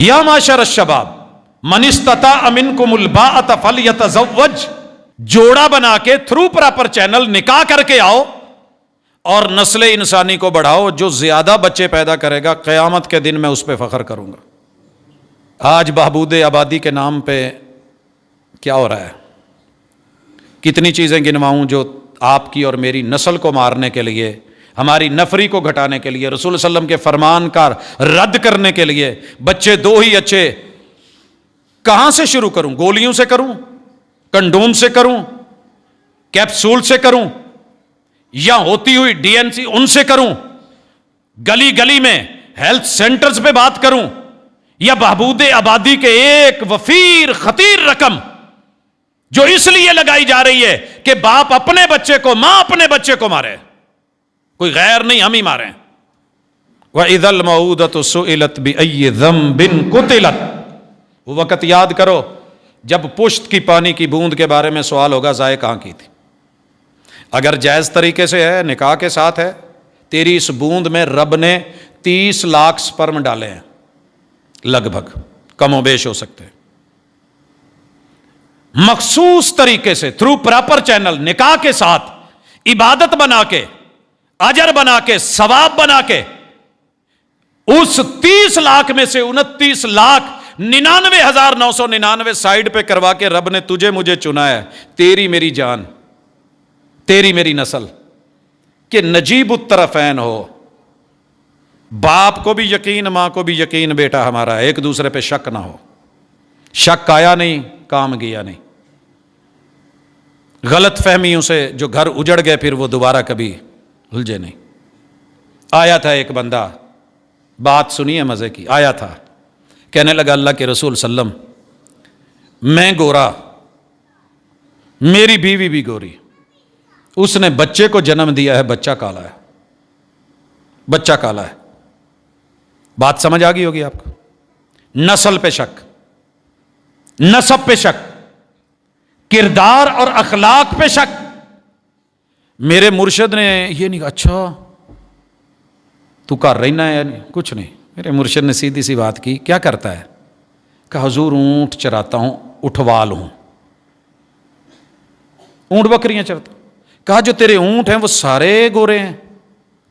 یا معاشر الشباب من استطاع منکم الباءۃ فلیتزوج، جوڑا بنا کے تھرو پراپر چینل نکاح کر کے آؤ اور نسل انسانی کو بڑھاؤ. جو زیادہ بچے پیدا کرے گا قیامت کے دن میں اس پہ فخر کروں گا. آج بہبود آبادی کے نام پہ کیا ہو رہا ہے؟ کتنی چیزیں گنواؤں جو آپ کی اور میری نسل کو مارنے کے لیے، ہماری نفری کو گھٹانے کے لیے، رسول صلی اللہ علیہ وسلم کے فرمان کا رد کرنے کے لیے. بچے دو ہی اچھے. کہاں سے شروع کروں؟ گولیوں سے کروں، کنڈوم سے کروں، کیپسول سے کروں، یا ہوتی ہوئی ڈی این سی ان سے کروں، گلی گلی میں ہیلتھ سینٹرز پہ بات کروں، یا بہبود آبادی کے ایک وفیر خطیر رقم جو اس لیے لگائی جا رہی ہے کہ باپ اپنے بچے کو، ماں اپنے بچے کو مارے، کوئی غیر نہیں، ہم ہی مارے. وَإِذَا الْمَوْءُودَةُ سُئِلَتْ بِأَيِّ ذَنبٍ قُتِلَتْ، وہ وقت یاد کرو جب پشت کی پانی کی بوند کے بارے میں سوال ہوگا ضائع کہاں کی تھی. اگر جائز طریقے سے ہے، نکاح کے ساتھ ہے، تیری اس بوند میں رب نے 30 لاکھ سپرم ڈالے ہیں، لگ بھگ، کم و بیش ہو سکتے ہیں. مخصوص طریقے سے تھرو پراپر چینل نکاح کے ساتھ عبادت بنا کے، اجر بنا کے، ثواب بنا کے، اس 30 لاکھ میں سے 29,99,999 سائیڈ پہ کروا کے رب نے تجھے مجھے چنا ہے، تیری میری جان، تیری میری نسل، کہ نجیب الطرفین ہو. باپ کو بھی یقین، ماں کو بھی یقین بیٹا ہمارا ہے، ایک دوسرے پہ شک نہ ہو. شک آیا نہیں، کام گیا نہیں. غلط فہمیوں سے جو گھر اجڑ گئے پھر وہ دوبارہ کبھی الجھے نہیں. آیا تھا ایک بندہ، بات سنیے مزے کی. آیا تھا، کہنے لگا اللہ کے رسول صلی اللہ علیہ وسلم، میں گورا، میری بیوی بھی گوری، اس نے بچے کو جنم دیا ہے، بچہ کالا ہے، بچہ کالا ہے. بات سمجھ آ گئی ہوگی آپ کو. نسل پہ شک، نسب پہ شک، کردار اور اخلاق پہ شک. میرے مرشد نے یہ نہیں کہا اچھا تو کر رہنا ہے، یعنی کچھ نہیں. میرے مرشد نے سیدھی سی بات کی، کیا کرتا ہے؟ کہا حضور اونٹ چراتا ہوں، اٹھوال ہوں، اونٹ بکریاں چرتا. کہا جو تیرے اونٹ ہیں وہ سارے گورے ہیں؟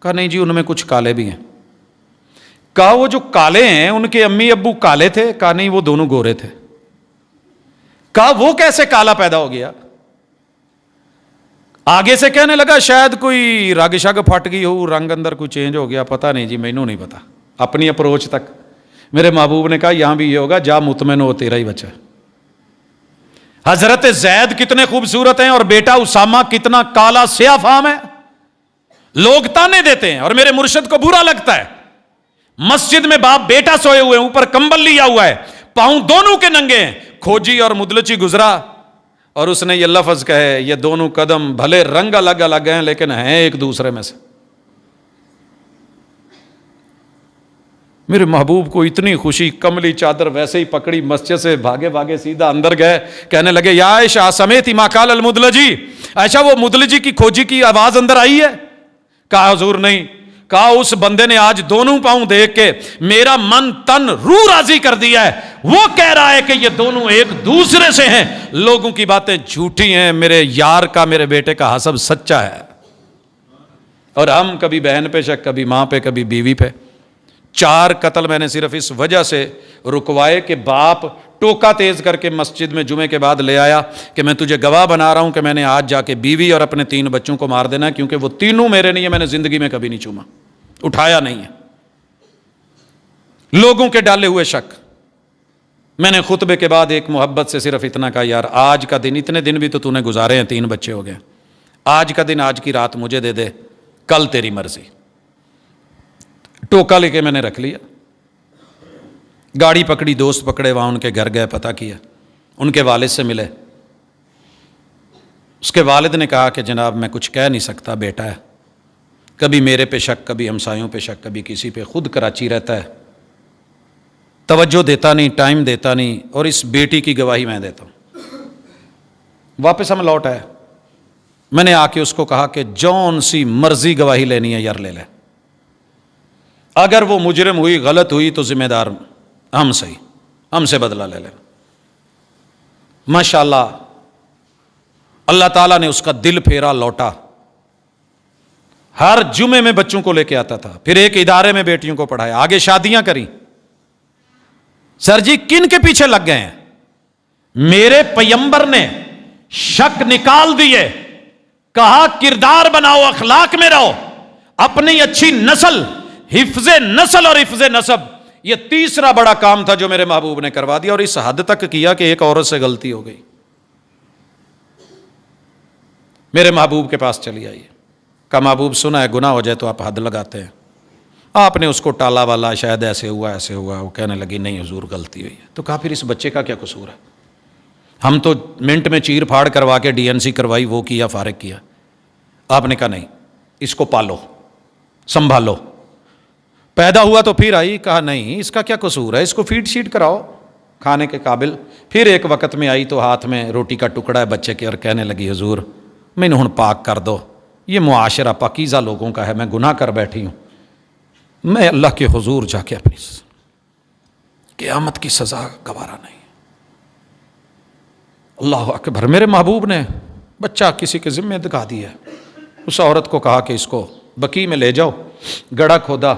کہا نہیں جی ان میں کچھ کالے بھی ہیں. کہا وہ جو کالے ہیں ان کے امی ابو کالے تھے؟ کہا نہیں وہ دونوں گورے تھے. کہا وہ کیسے کالا پیدا ہو گیا؟ آگے سے کہنے لگا شاید کوئی رگ شگ پھٹ گئی ہو، رنگ اندر کوئی چینج ہو گیا، پتہ نہیں جی مینوں نہیں پتا. اپنی اپروچ تک. میرے محبوب نے کہا یہاں بھی یہ ہوگا، جا مطمئن ہو تیرا ہی بچہ. حضرت زید کتنے خوبصورت ہیں اور بیٹا اسامہ کتنا کالا سیاہ فام ہے. لوگ تانے دیتے ہیں اور میرے مرشد کو برا لگتا ہے. مسجد میں باپ بیٹا سوئے ہوئے ہیں، اوپر کمبل لیا ہوا ہے، پاؤں دونوں کے ننگے ہیں. کھوجی اور مدلچی گزرا اور اس نے یہ لفظ کہے، یہ دونوں قدم بھلے رنگ الگ الگ ہیں لیکن ہیں ایک دوسرے میں سے. میرے محبوب کو اتنی خوشی، کملی چادر ویسے ہی پکڑی، مسجد سے بھاگے بھاگے سیدھا اندر گئے. کہنے لگے یا عائشہ سمیتی ما قال المدلجی، عائشہ وہ مدلجی کی کھوجی کی آواز اندر آئی ہے؟ کہا حضور نہیں. کہا اس بندے نے آج دونوں پاؤں دیکھ کے میرا من تن روح راضی کر دیا ہے. وہ کہہ رہا ہے کہ یہ دونوں ایک دوسرے سے ہیں. لوگوں کی باتیں جھوٹی ہیں، میرے یار کا، میرے بیٹے کا حسب سچا ہے. اور ہم کبھی بہن پہ شک، کبھی ماں پہ، کبھی بیوی پہ. 4 قتل میں نے صرف اس وجہ سے رکوائے کہ باپ ٹوکا تیز کر کے مسجد میں جمعے کے بعد لے آیا کہ میں تجھے گواہ بنا رہا ہوں کہ میں نے آج جا کے بیوی اور اپنے 3 بچوں کو مار دینا ہے، کیونکہ وہ تینوں میرے نہیں ہیں، میں نے زندگی میں کبھی نہیں چوما، اٹھایا نہیں ہے. لوگوں کے ڈالے ہوئے شک. میں نے خطبے کے بعد ایک محبت سے صرف اتنا کہا یار آج کا دن، اتنے دن بھی تو نے گزارے ہیں، 3 بچے ہو گئے، آج کا دن، آج کی رات مجھے دے دے، کل تیری مرضی. ٹوکا لے کے میں نے رکھ لیا، گاڑی پکڑی، دوست پکڑے، وہاں ان کے گھر گئے، پتہ کیا، ان کے والد سے ملے. اس کے والد نے کہا کہ جناب میں کچھ کہہ نہیں سکتا، بیٹا ہے، کبھی میرے پہ شک، کبھی ہمسایوں پہ شک، کبھی کسی پہ، خود کراچی رہتا ہے، توجہ دیتا نہیں، ٹائم دیتا نہیں، اور اس بیٹی کی گواہی میں دیتا ہوں. واپس ہم لوٹ آئے. میں نے آ کے اس کو کہا کہ جون سی مرضی گواہی لینی ہے یار لے لے، اگر وہ مجرم ہوئی، غلط ہوئی تو ذمہ دار ہم صحیح، ہم سے بدلہ لے لینا. ماشاءاللہ اللہ تعالیٰ نے اس کا دل پھیرا، لوٹا. ہر جمعے میں بچوں کو لے کے آتا تھا، پھر ایک ادارے میں بیٹیوں کو پڑھایا، آگے شادیاں کری. سر جی کن کے پیچھے لگ گئے ہیں؟ میرے پیمبر نے شک نکال دیے، کہا کردار بناؤ، اخلاق میں رہو، اپنی اچھی نسل، حفظ نسل اور حفظ نسب، یہ تیسرا بڑا کام تھا جو میرے محبوب نے کروا دیا. اور اس حد تک کیا کہ ایک عورت سے غلطی ہو گئی، میرے محبوب کے پاس چلی آئی، کہا محبوب سنا ہے گناہ ہو جائے تو آپ حد لگاتے ہیں. آپ نے اس کو ٹالا والا، شاید ایسے ہوا ایسے ہوا. وہ کہنے لگی نہیں حضور غلطی ہوئی ہے. تو کہا پھر اس بچے کا کیا قصور ہے؟ ہم تو منٹ میں چیر پھاڑ کروا کے DNC کروائی، وہ کیا، فارغ کیا. آپ نے کہا نہیں، اس کو پالو، سنبھالو. پیدا ہوا تو پھر آئی، کہا نہیں اس کا کیا قصور ہے، اس کو فیڈ شیٹ کراؤ، کھانے کے قابل. پھر ایک وقت میں آئی تو ہاتھ میں روٹی کا ٹکڑا ہے بچے کے، اور کہنے لگی حضور میں نے ہن پاک کر دو، یہ معاشرہ پاکیزہ لوگوں کا ہے، میں گناہ کر بیٹھی ہوں، میں اللہ کے حضور جا کے اپنی قیامت کی سزا گوارا نہیں. اللہ اکبر. میرے محبوب نے بچہ کسی کے ذمہ دکھا دیا. اس عورت کو کہا کہ اس کو بقیع میں لے جاؤ. گڑھا کھودا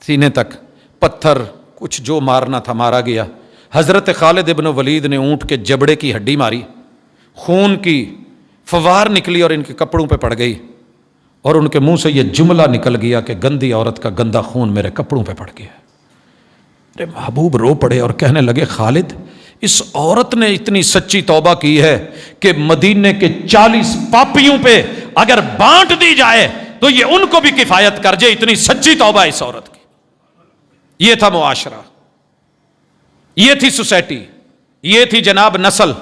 سینے تک، پتھر کچھ جو مارنا تھا مارا گیا. حضرت خالد ابن ولید نے اونٹ کے جبڑے کی ہڈی ماری، خون کی فوار نکلی اور ان کے کپڑوں پہ پڑ گئی، اور ان کے منہ سے یہ جملہ نکل گیا کہ گندی عورت کا گندا خون میرے کپڑوں پہ پڑ گیا. میرے محبوب رو پڑے اور کہنے لگے خالد اس عورت نے اتنی سچی توبہ کی ہے کہ مدینے کے 40 پاپیوں پہ اگر بانٹ دی جائے تو یہ ان کو بھی کفایت کر جائے، اتنی سچی توبہ اس عورت کی. یہ تھا معاشرہ، یہ تھی سوسائٹی، یہ تھی جناب نسل.